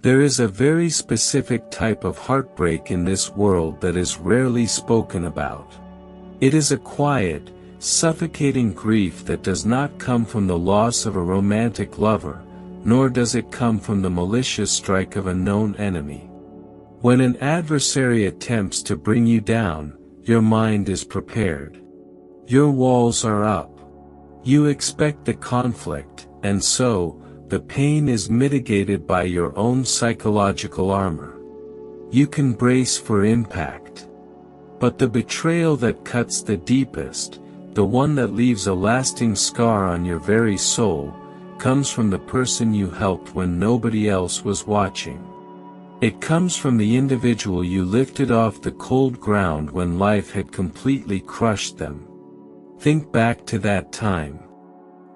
There is a very specific type of heartbreak in this world that is rarely spoken about. It is a quiet, suffocating grief that does not come from the loss of a romantic lover, nor does it come from the malicious strike of a known enemy. When an adversary attempts to bring you down, your mind is prepared. Your walls are up. You expect the conflict, and so, the pain is mitigated by your own psychological armor. You can brace for impact. But the betrayal that cuts the deepest, the one that leaves a lasting scar on your very soul, comes from the person you helped when nobody else was watching. It comes from the individual you lifted off the cold ground when life had completely crushed them. Think back to that time.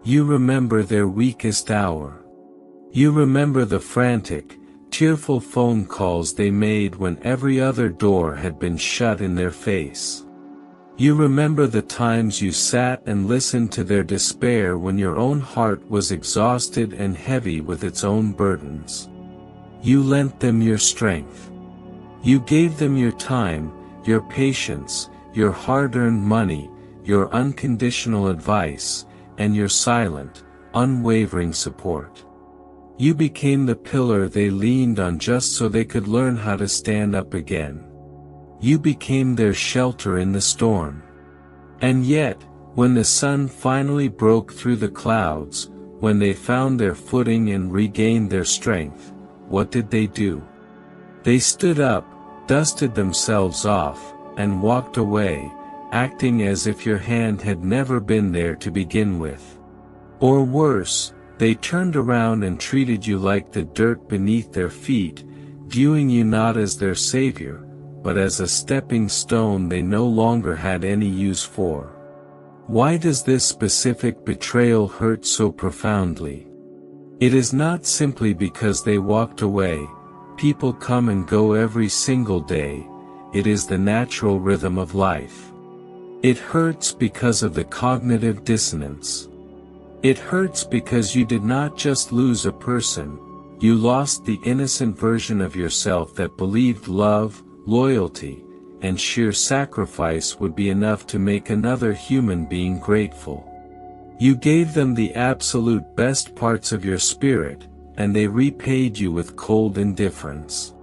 You remember their weakest hour. You remember the frantic, tearful phone calls they made when every other door had been shut in their face. You remember the times you sat and listened to their despair when your own heart was exhausted and heavy with its own burdens. You lent them your strength. You gave them your time, your patience, your hard-earned money, your unconditional advice, and your silent, unwavering support. You became the pillar they leaned on just so they could learn how to stand up again. You became their shelter in the storm. And yet, when the sun finally broke through the clouds, when they found their footing and regained their strength, what did they do? They stood up, dusted themselves off, and walked away, acting as if your hand had never been there to begin with. Or worse, they turned around and treated you like the dirt beneath their feet, viewing you not as their savior, but as a stepping stone they no longer had any use for. Why does this specific betrayal hurt so profoundly? It is not simply because they walked away. People come and go every single day. It is the natural rhythm of life. It hurts because of the cognitive dissonance. It hurts because you did not just lose a person, you lost the innocent version of yourself that believed love, loyalty, and sheer sacrifice would be enough to make another human being grateful. You gave them the absolute best parts of your spirit, and they repaid you with cold indifference.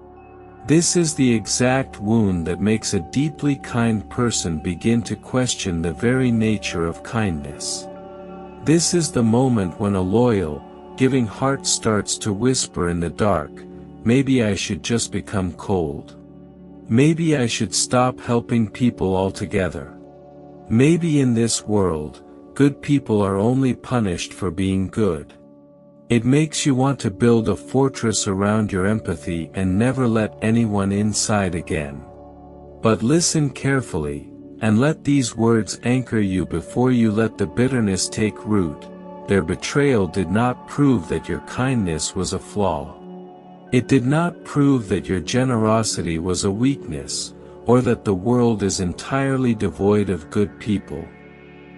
This is the exact wound that makes a deeply kind person begin to question the very nature of kindness. This is the moment when a loyal, giving heart starts to whisper in the dark, maybe I should just become cold. Maybe I should stop helping people altogether. Maybe in this world, good people are only punished for being good. It makes you want to build a fortress around your empathy and never let anyone inside again. But listen carefully, and let these words anchor you before you let the bitterness take root. Their betrayal did not prove that your kindness was a flaw. It did not prove that your generosity was a weakness, or that the world is entirely devoid of good people.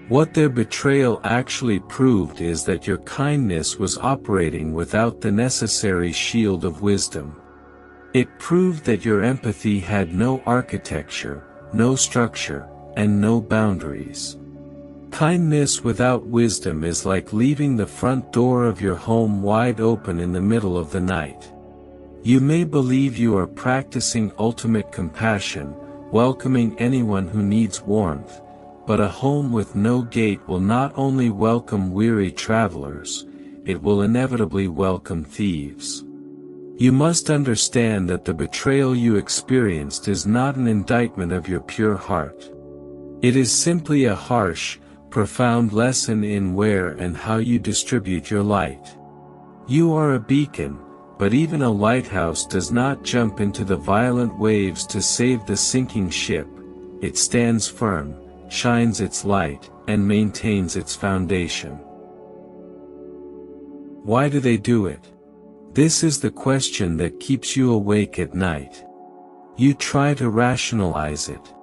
What their betrayal actually proved is that your kindness was operating without the necessary shield of wisdom. It proved that your empathy had no architecture, no structure, and no boundaries. Kindness without wisdom is like leaving the front door of your home wide open in the middle of the night. You may believe you are practicing ultimate compassion, welcoming anyone who needs warmth, but a home with no gate will not only welcome weary travelers, it will inevitably welcome thieves. You must understand that the betrayal you experienced is not an indictment of your pure heart. It is simply a harsh, profound lesson in where and how you distribute your light. You are a beacon, but even a lighthouse does not jump into the violent waves to save the sinking ship. It stands firm, shines its light, and maintains its foundation. Why do they do it? This is the question that keeps you awake at night. You try to rationalize it.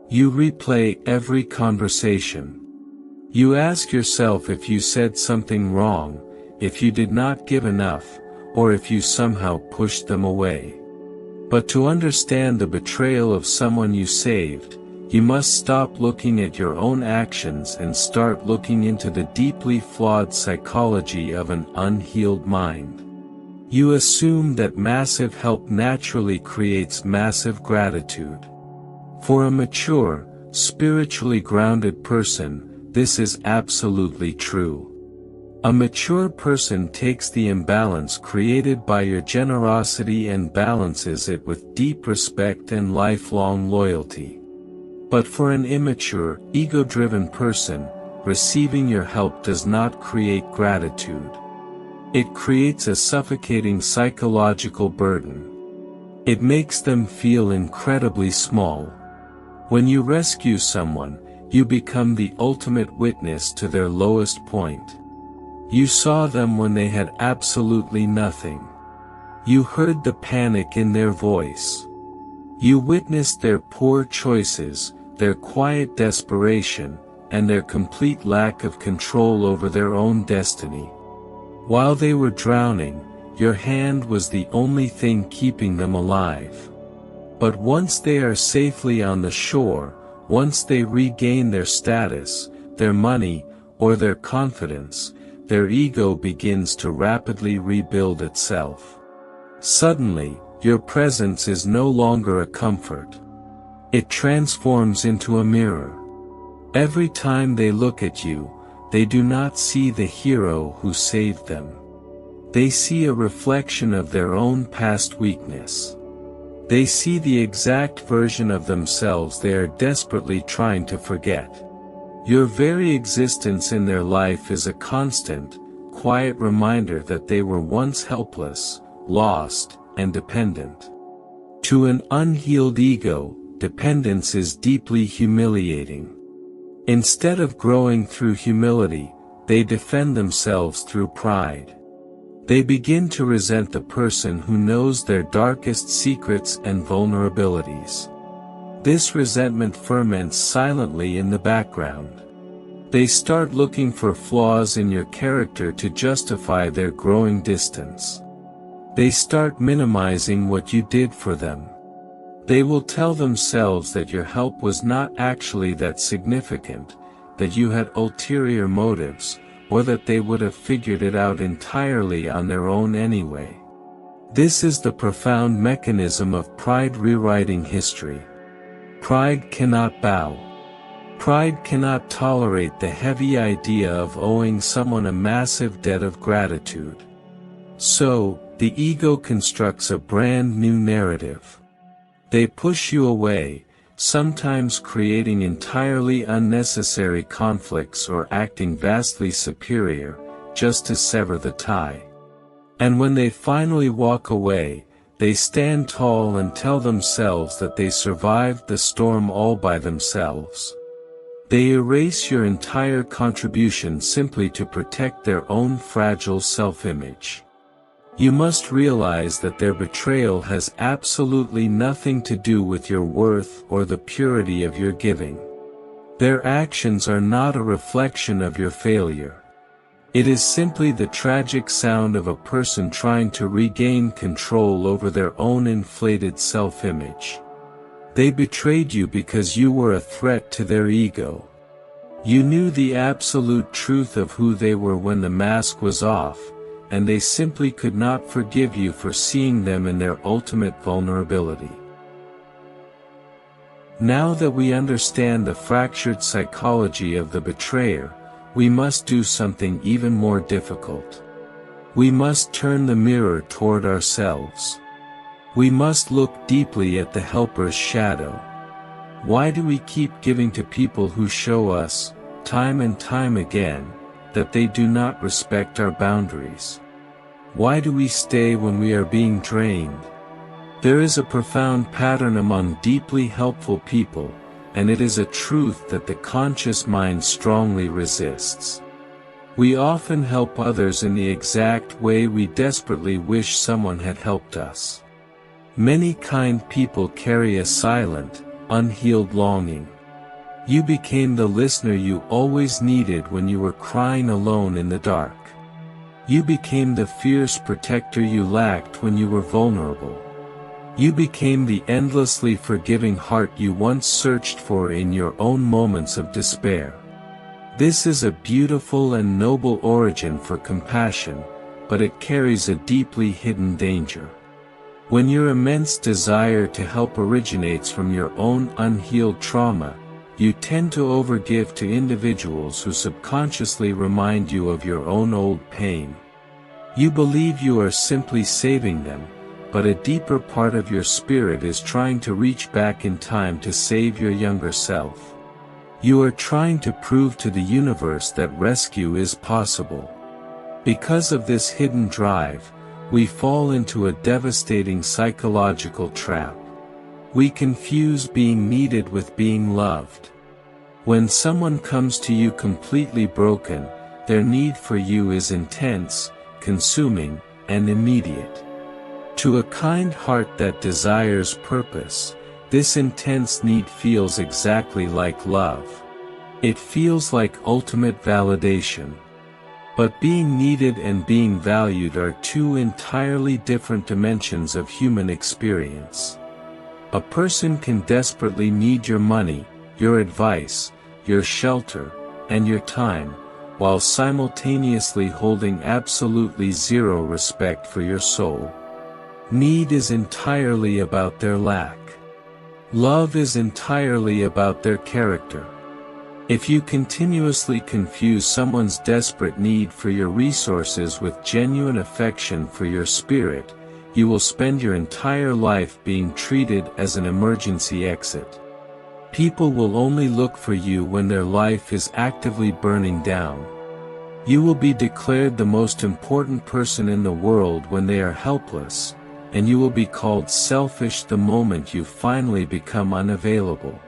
You replay every conversation. You ask yourself if you said something wrong, if you did not give enough, or if you somehow pushed them away. But to understand the betrayal of someone you saved, you must stop looking at your own actions and start looking into the deeply flawed psychology of an unhealed mind. You assume that massive help naturally creates massive gratitude. For a mature, spiritually grounded person, this is absolutely true. A mature person takes the imbalance created by your generosity and balances it with deep respect and lifelong loyalty. But for an immature, ego-driven person, receiving your help does not create gratitude. It creates a suffocating psychological burden. It makes them feel incredibly small. When you rescue someone, you become the ultimate witness to their lowest point. You saw them when they had absolutely nothing. You heard the panic in their voice. You witnessed their poor choices, their quiet desperation, and their complete lack of control over their own destiny. While they were drowning, your hand was the only thing keeping them alive. But once they are safely on the shore, once they regain their status, their money, or their confidence, their ego begins to rapidly rebuild itself. Suddenly, your presence is no longer a comfort. It transforms into a mirror. Every time they look at you, they do not see the hero who saved them. They see a reflection of their own past weakness. They see the exact version of themselves they are desperately trying to forget. Your very existence in their life is a constant, quiet reminder that they were once helpless, lost, and dependent. To an unhealed ego, dependence is deeply humiliating. Instead of growing through humility, they defend themselves through pride. They begin to resent the person who knows their darkest secrets and vulnerabilities. This resentment ferments silently in the background. They start looking for flaws in your character to justify their growing distance. They start minimizing what you did for them. They will tell themselves that your help was not actually that significant, that you had ulterior motives, or that they would have figured it out entirely on their own anyway. This is the profound mechanism of pride rewriting history. Pride cannot bow. Pride cannot tolerate the heavy idea of owing someone a massive debt of gratitude. So, the ego constructs a brand new narrative. They push you away, sometimes creating entirely unnecessary conflicts or acting vastly superior, just to sever the tie. And when they finally walk away, they stand tall and tell themselves that they survived the storm all by themselves. They erase your entire contribution simply to protect their own fragile self-image. You must realize that their betrayal has absolutely nothing to do with your worth or the purity of your giving. Their actions are not a reflection of your failure. It is simply the tragic sound of a person trying to regain control over their own inflated self-image. They betrayed you because you were a threat to their ego. You knew the absolute truth of who they were when the mask was off, and they simply could not forgive you for seeing them in their ultimate vulnerability. Now that we understand the fractured psychology of the betrayer, we must do something even more difficult. We must turn the mirror toward ourselves. We must look deeply at the helper's shadow. Why do we keep giving to people who show us, time and time again, that they do not respect our boundaries? Why do we stay when we are being drained? There is a profound pattern among deeply helpful people, and it is a truth that the conscious mind strongly resists. We often help others in the exact way we desperately wish someone had helped us. Many kind people carry a silent, unhealed longing. You became the listener you always needed when you were crying alone in the dark. You became the fierce protector you lacked when you were vulnerable. You became the endlessly forgiving heart you once searched for in your own moments of despair. This is a beautiful and noble origin for compassion, but it carries a deeply hidden danger. When your immense desire to help originates from your own unhealed trauma, you tend to overgive to individuals who subconsciously remind you of your own old pain. You believe you are simply saving them, but a deeper part of your spirit is trying to reach back in time to save your younger self. You are trying to prove to the universe that rescue is possible. Because of this hidden drive, we fall into a devastating psychological trap. We confuse being needed with being loved. When someone comes to you completely broken, their need for you is intense, consuming, and immediate. To a kind heart that desires purpose, this intense need feels exactly like love. It feels like ultimate validation. But being needed and being valued are two entirely different dimensions of human experience. A person can desperately need your money, your advice, your shelter, and your time, while simultaneously holding absolutely zero respect for your soul. Need is entirely about their lack. Love is entirely about their character. If you continuously confuse someone's desperate need for your resources with genuine affection for your spirit, you will spend your entire life being treated as an emergency exit. People will only look for you when their life is actively burning down. You will be declared the most important person in the world when they are helpless, and you will be called selfish the moment you finally become unavailable.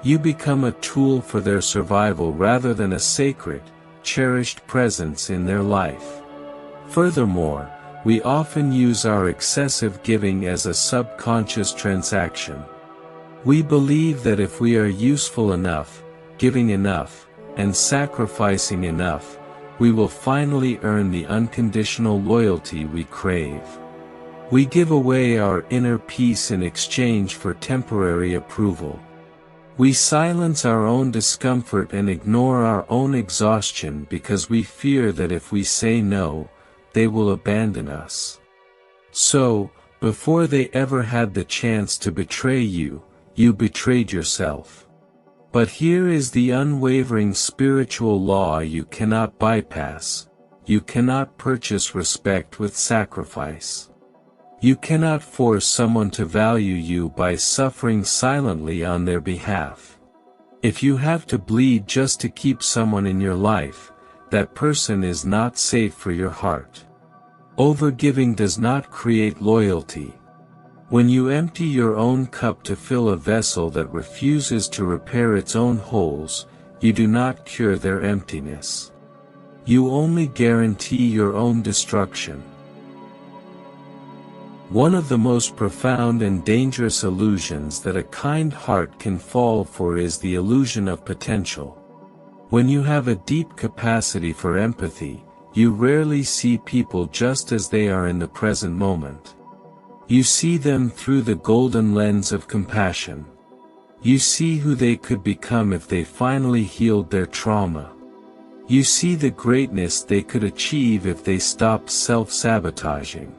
You become a tool for their survival rather than a sacred, cherished presence in their life. Furthermore, we often use our excessive giving as a subconscious transaction. We believe that if we are useful enough, giving enough, and sacrificing enough, we will finally earn the unconditional loyalty we crave. We give away our inner peace in exchange for temporary approval. We silence our own discomfort and ignore our own exhaustion because we fear that if we say no, they will abandon us. So, before they ever had the chance to betray you, you betrayed yourself. But here is the unwavering spiritual law you cannot bypass: you cannot purchase respect with sacrifice. You cannot force someone to value you by suffering silently on their behalf. If you have to bleed just to keep someone in your life, that person is not safe for your heart. Overgiving does not create loyalty. When you empty your own cup to fill a vessel that refuses to repair its own holes, you do not cure their emptiness. You only guarantee your own destruction. One of the most profound and dangerous illusions that a kind heart can fall for is the illusion of potential. When you have a deep capacity for empathy, you rarely see people just as they are in the present moment. You see them through the golden lens of compassion. You see who they could become if they finally healed their trauma. You see the greatness they could achieve if they stopped self-sabotaging.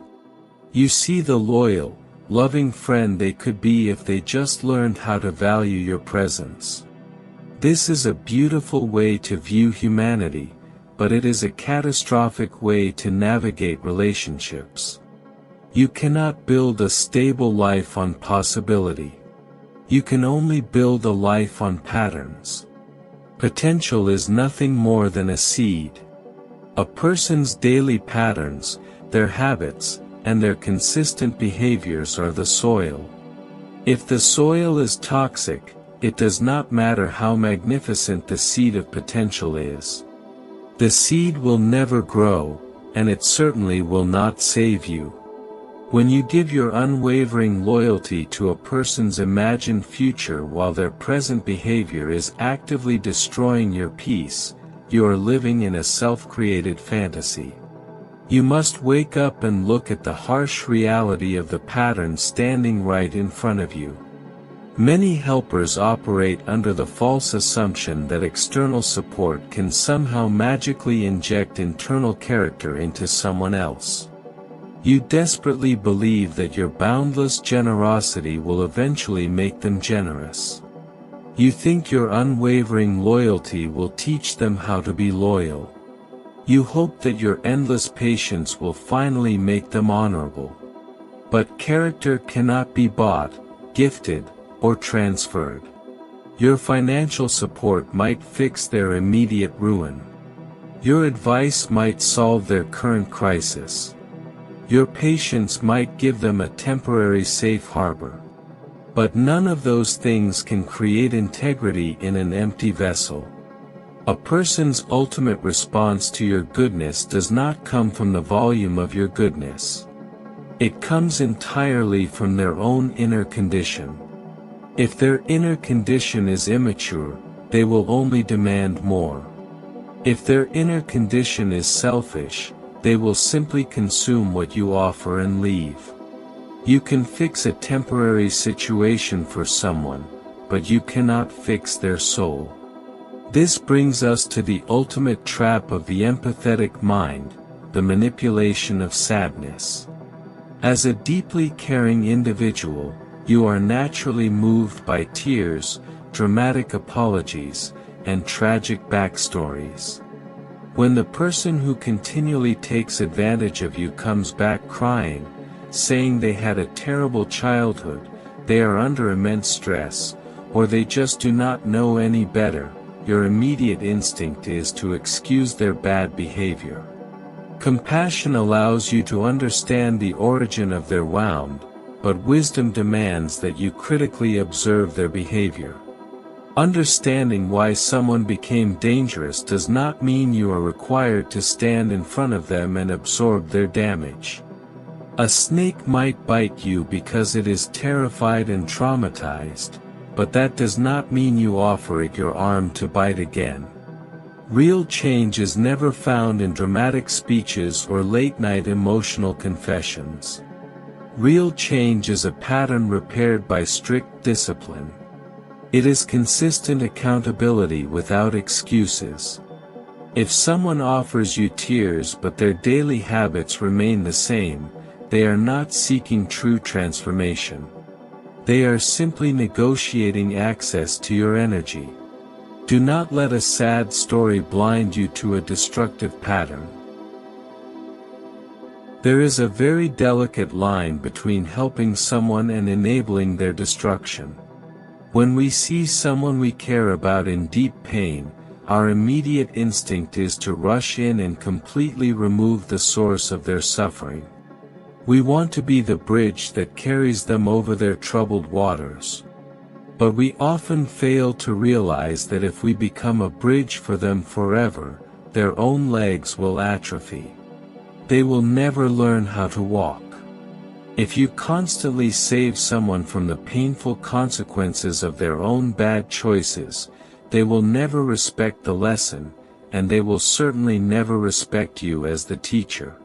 You see the loyal, loving friend they could be if they just learned how to value your presence. This is a beautiful way to view humanity, but it is a catastrophic way to navigate relationships. You cannot build a stable life on possibility. You can only build a life on patterns. Potential is nothing more than a seed. A person's daily patterns, their habits, and their consistent behaviors are the soil. If the soil is toxic, it does not matter how magnificent the seed of potential is. The seed will never grow, and it certainly will not save you. When you give your unwavering loyalty to a person's imagined future while their present behavior is actively destroying your peace, you are living in a self-created fantasy. You must wake up and look at the harsh reality of the pattern standing right in front of you. Many helpers operate under the false assumption that external support can somehow magically inject internal character into someone else. You desperately believe that your boundless generosity will eventually make them generous. You think your unwavering loyalty will teach them how to be loyal. You hope that your endless patience will finally make them honorable. But character cannot be bought, gifted, or transferred. Your financial support might fix their immediate ruin. Your advice might solve their current crisis. Your patience might give them a temporary safe harbor. But none of those things can create integrity in an empty vessel. A person's ultimate response to your goodness does not come from the volume of your goodness. It comes entirely from their own inner condition. If their inner condition is immature, they will only demand more. If their inner condition is selfish, they will simply consume what you offer and leave. You can fix a temporary situation for someone, but you cannot fix their soul. This brings us to the ultimate trap of the empathetic mind, the manipulation of sadness. As a deeply caring individual, you are naturally moved by tears, dramatic apologies, and tragic backstories. When the person who continually takes advantage of you comes back crying, saying they had a terrible childhood, they are under immense stress, or they just do not know any better, your immediate instinct is to excuse their bad behavior. Compassion allows you to understand the origin of their wound, but wisdom demands that you critically observe their behavior. Understanding why someone became dangerous does not mean you are required to stand in front of them and absorb their damage. A snake might bite you because it is terrified and traumatized, but that does not mean you offer it your arm to bite again. Real change is never found in dramatic speeches or late-night emotional confessions. Real change is a pattern repaired by strict discipline. It is consistent accountability without excuses. If someone offers you tears but their daily habits remain the same, they are not seeking true transformation. They are simply negotiating access to your energy. Do not let a sad story blind you to a destructive pattern. There is a very delicate line between helping someone and enabling their destruction. When we see someone we care about in deep pain, our immediate instinct is to rush in and completely remove the source of their suffering. We want to be the bridge that carries them over their troubled waters. But we often fail to realize that if we become a bridge for them forever, their own legs will atrophy. They will never learn how to walk. If you constantly save someone from the painful consequences of their own bad choices, they will never respect the lesson, and they will certainly never respect you as the teacher.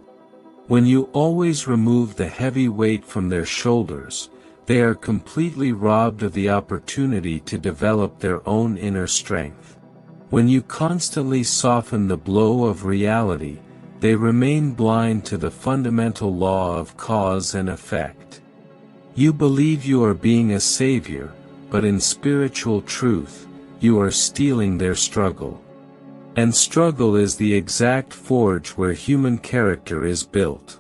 When you always remove the heavy weight from their shoulders, they are completely robbed of the opportunity to develop their own inner strength. When you constantly soften the blow of reality, they remain blind to the fundamental law of cause and effect. You believe you are being a savior, but in spiritual truth, you are stealing their struggle. And struggle is the exact forge where human character is built.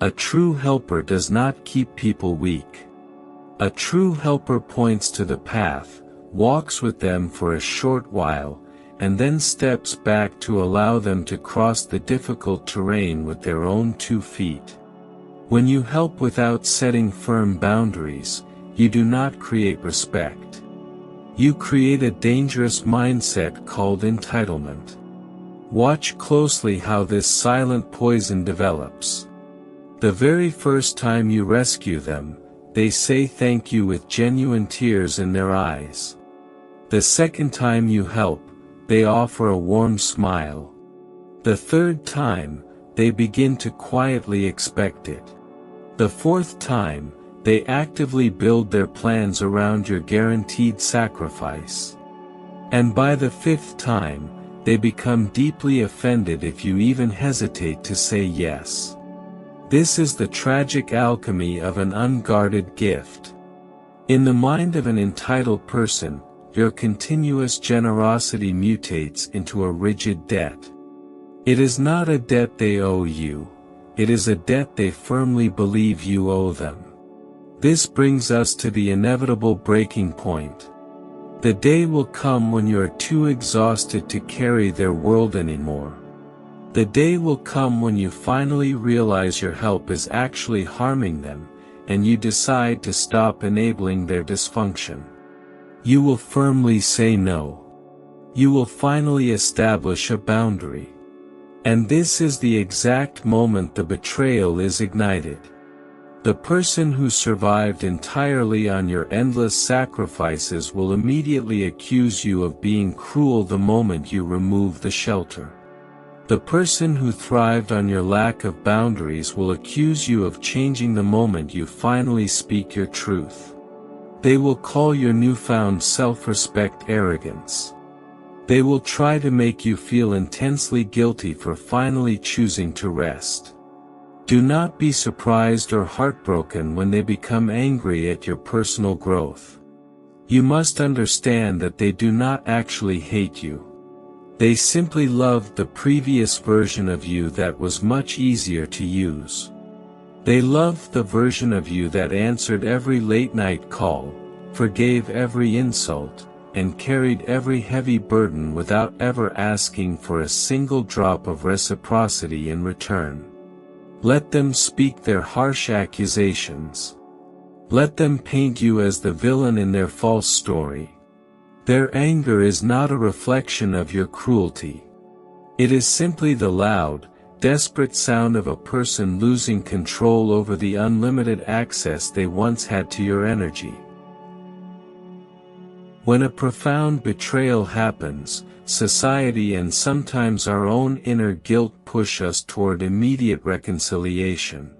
A true helper does not keep people weak. A true helper points to the path, walks with them for a short while, and then steps back to allow them to cross the difficult terrain with their own 2 feet. When you help without setting firm boundaries, you do not create respect. You create a dangerous mindset called entitlement. Watch closely how this silent poison develops. The very first time you rescue them, they say thank you with genuine tears in their eyes. The second time you help, they offer a warm smile. The third time, they begin to quietly expect it. The fourth time, they actively build their plans around your guaranteed sacrifice. And by the fifth time, they become deeply offended if you even hesitate to say yes. This is the tragic alchemy of an unguarded gift. In the mind of an entitled person, your continuous generosity mutates into a rigid debt. It is not a debt they owe you, it is a debt they firmly believe you owe them. This brings us to the inevitable breaking point. The day will come when you are too exhausted to carry their world anymore. The day will come when you finally realize your help is actually harming them, and you decide to stop enabling their dysfunction. You will firmly say no. You will finally establish a boundary. And this is the exact moment the betrayal is ignited. The person who survived entirely on your endless sacrifices will immediately accuse you of being cruel the moment you remove the shelter. The person who thrived on your lack of boundaries will accuse you of changing the moment you finally speak your truth. They will call your newfound self-respect arrogance. They will try to make you feel intensely guilty for finally choosing to rest. Do not be surprised or heartbroken when they become angry at your personal growth. You must understand that they do not actually hate you. They simply loved the previous version of you that was much easier to use. They loved the version of you that answered every late-night call, forgave every insult, and carried every heavy burden without ever asking for a single drop of reciprocity in return. Let them speak their harsh accusations. Let them paint you as the villain in their false story. Their anger is not a reflection of your cruelty. It is simply the loud, desperate sound of a person losing control over the unlimited access they once had to your energy. When a profound betrayal happens, society and sometimes our own inner guilt push us toward immediate reconciliation.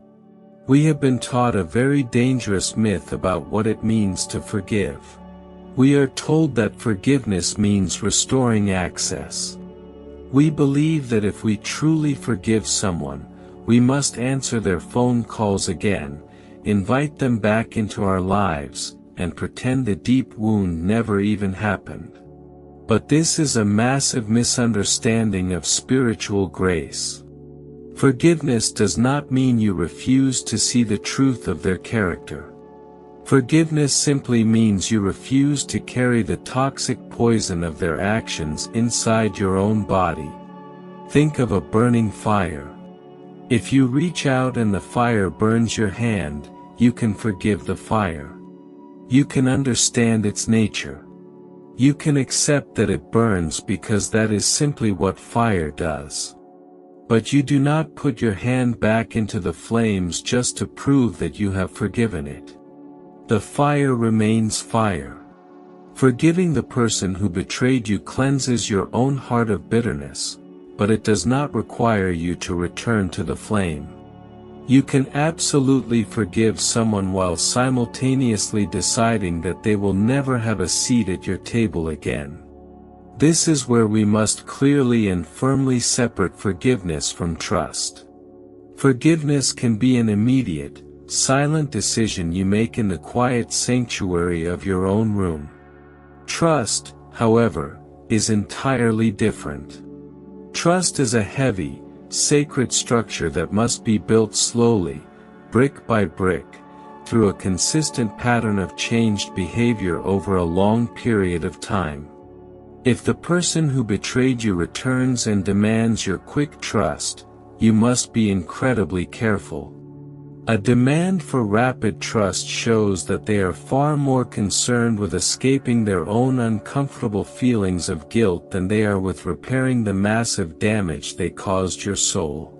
We have been taught a very dangerous myth about what it means to forgive. We are told that forgiveness means restoring access. We believe that if we truly forgive someone, we must answer their phone calls again, invite them back into our lives, and pretend the deep wound never even happened. But this is a massive misunderstanding of spiritual grace. Forgiveness does not mean you refuse to see the truth of their character. Forgiveness simply means you refuse to carry the toxic poison of their actions inside your own body. Think of a burning fire. If you reach out and the fire burns your hand, you can forgive the fire. You can understand its nature. You can accept that it burns because that is simply what fire does. But you do not put your hand back into the flames just to prove that you have forgiven it. The fire remains fire. Forgiving the person who betrayed you cleanses your own heart of bitterness, but it does not require you to return to the flame. You can absolutely forgive someone while simultaneously deciding that they will never have a seat at your table again. This is where we must clearly and firmly separate forgiveness from trust. Forgiveness can be an immediate, silent decision you make in the quiet sanctuary of your own room. Trust, however, is entirely different. Trust is a heavy, sacred structure that must be built slowly, brick by brick, through a consistent pattern of changed behavior over a long period of time. If the person who betrayed you returns and demands your quick trust, you must be incredibly careful. A demand for rapid trust shows that they are far more concerned with escaping their own uncomfortable feelings of guilt than they are with repairing the massive damage they caused your soul.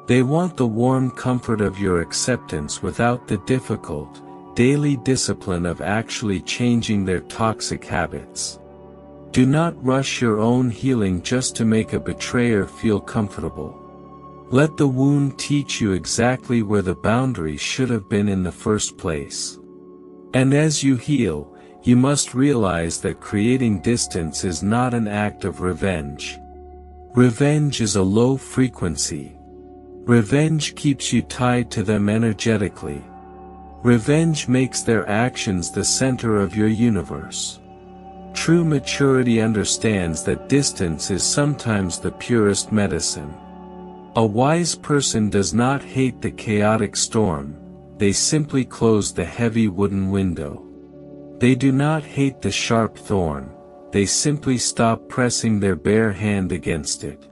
They want the warm comfort of your acceptance without the difficult, daily discipline of actually changing their toxic habits. Do not rush your own healing just to make a betrayer feel comfortable. Let the wound teach you exactly where the boundary should have been in the first place. And as you heal, you must realize that creating distance is not an act of revenge. Revenge is a low frequency. Revenge keeps you tied to them energetically. Revenge makes their actions the center of your universe. True maturity understands that distance is sometimes the purest medicine. A wise person does not hate the chaotic storm, they simply close the heavy wooden window. They do not hate the sharp thorn, they simply stop pressing their bare hand against it.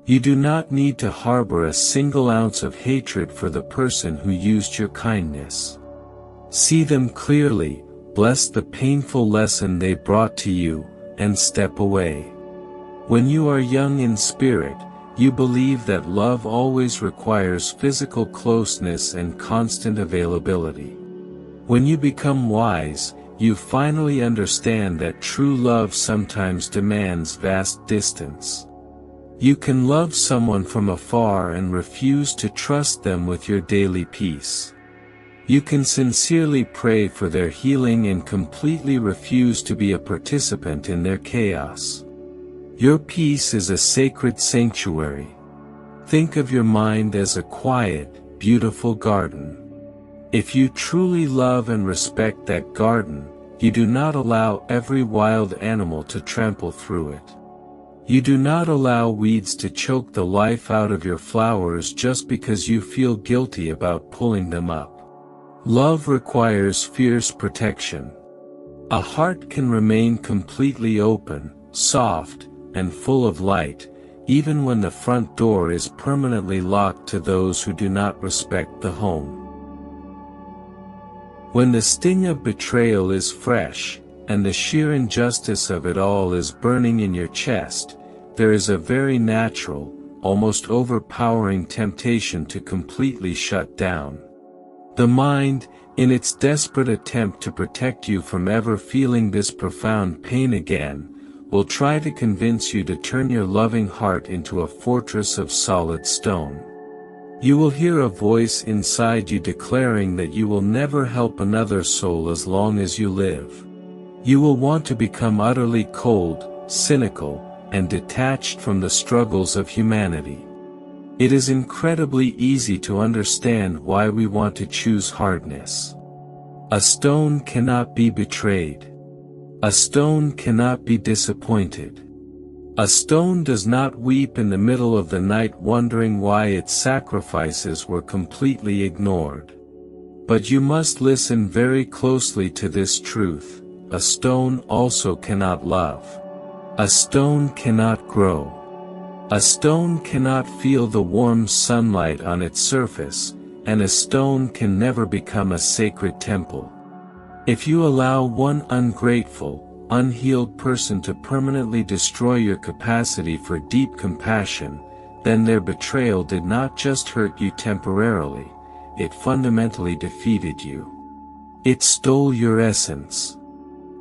You do not need to harbor a single ounce of hatred for the person who used your kindness. See them clearly, bless the painful lesson they brought to you, and step away. When you are young in spirit, you believe that love always requires physical closeness and constant availability. When you become wise, you finally understand that true love sometimes demands vast distance. You can love someone from afar and refuse to trust them with your daily peace. You can sincerely pray for their healing and completely refuse to be a participant in their chaos. Your peace is a sacred sanctuary. Think of your mind as a quiet, beautiful garden. If you truly love and respect that garden, you do not allow every wild animal to trample through it. You do not allow weeds to choke the life out of your flowers just because you feel guilty about pulling them up. Love requires fierce protection. A heart can remain completely open, soft, and full of light, even when the front door is permanently locked to those who do not respect the home. When the sting of betrayal is fresh, and the sheer injustice of it all is burning in your chest, there is a very natural, almost overpowering temptation to completely shut down. The mind, in its desperate attempt to protect you from ever feeling this profound pain again, will try to convince you to turn your loving heart into a fortress of solid stone. You will hear a voice inside you declaring that you will never help another soul as long as you live. You will want to become utterly cold, cynical, and detached from the struggles of humanity. It is incredibly easy to understand why we want to choose hardness. A stone cannot be betrayed. A stone cannot be disappointed. A stone does not weep in the middle of the night wondering why its sacrifices were completely ignored. But you must listen very closely to this truth: a stone also cannot love. A stone cannot grow. A stone cannot feel the warm sunlight on its surface, and a stone can never become a sacred temple. If you allow one ungrateful, unhealed person to permanently destroy your capacity for deep compassion, then their betrayal did not just hurt you temporarily, it fundamentally defeated you. It stole your essence.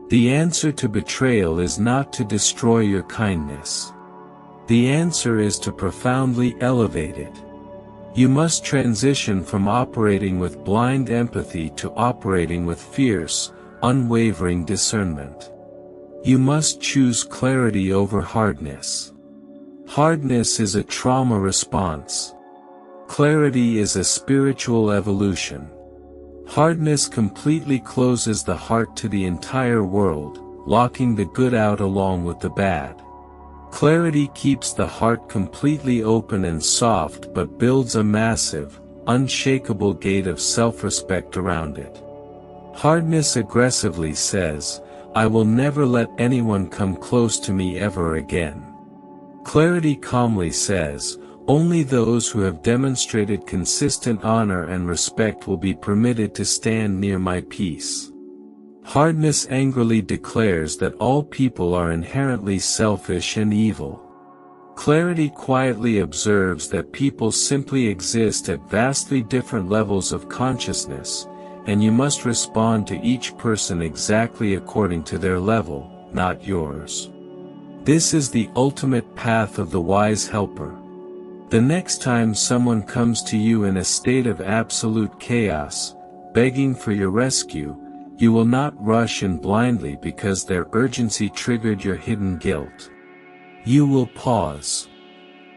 The answer to betrayal is not to destroy your kindness. The answer is to profoundly elevate it. You must transition from operating with blind empathy to operating with fierce, unwavering discernment. You must choose clarity over hardness. Hardness is a trauma response. Clarity is a spiritual evolution. Hardness completely closes the heart to the entire world, locking the good out along with the bad. Clarity keeps the heart completely open and soft but builds a massive, unshakable gate of self-respect around it. Hardness aggressively says, "I will never let anyone come close to me ever again." Clarity calmly says, "Only those who have demonstrated consistent honor and respect will be permitted to stand near my peace." Hardness angrily declares that all people are inherently selfish and evil. Clarity quietly observes that people simply exist at vastly different levels of consciousness, and you must respond to each person exactly according to their level, not yours. This is the ultimate path of the wise helper. The next time someone comes to you in a state of absolute chaos, begging for your rescue, you will not rush in blindly because their urgency triggered your hidden guilt. You will pause.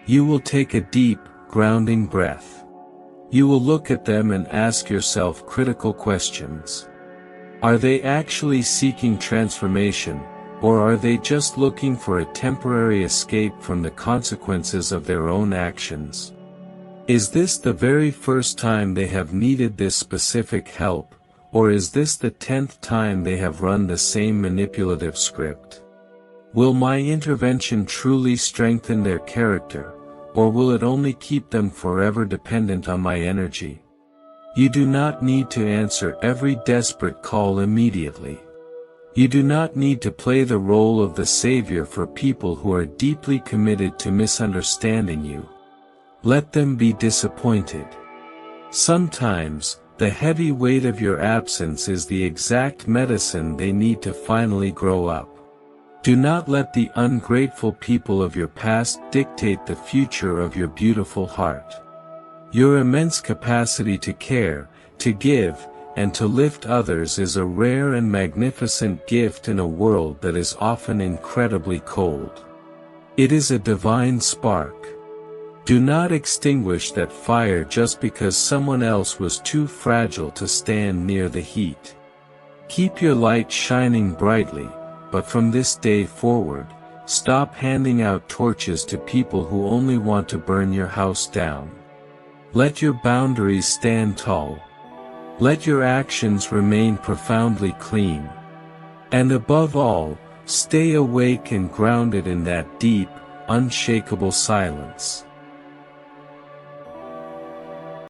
You will take a deep, grounding breath. You will look at them and ask yourself critical questions. Are they actually seeking transformation, or are they just looking for a temporary escape from the consequences of their own actions? Is this the very first time they have needed this specific help, or is this the 10th time they have run the same manipulative script? Will my intervention truly strengthen their character, or will it only keep them forever dependent on my energy? You do not need to answer every desperate call immediately. You do not need to play the role of the savior for people who are deeply committed to misunderstanding you. Let them be disappointed. Sometimes, the heavy weight of your absence is the exact medicine they need to finally grow up. Do not let the ungrateful people of your past dictate the future of your beautiful heart. Your immense capacity to care, to give, and to lift others is a rare and magnificent gift in a world that is often incredibly cold. It is a divine spark. Do not extinguish that fire just because someone else was too fragile to stand near the heat. Keep your light shining brightly, but from this day forward, stop handing out torches to people who only want to burn your house down. Let your boundaries stand tall. Let your actions remain profoundly clean. And above all, stay awake and grounded in that deep, unshakable silence.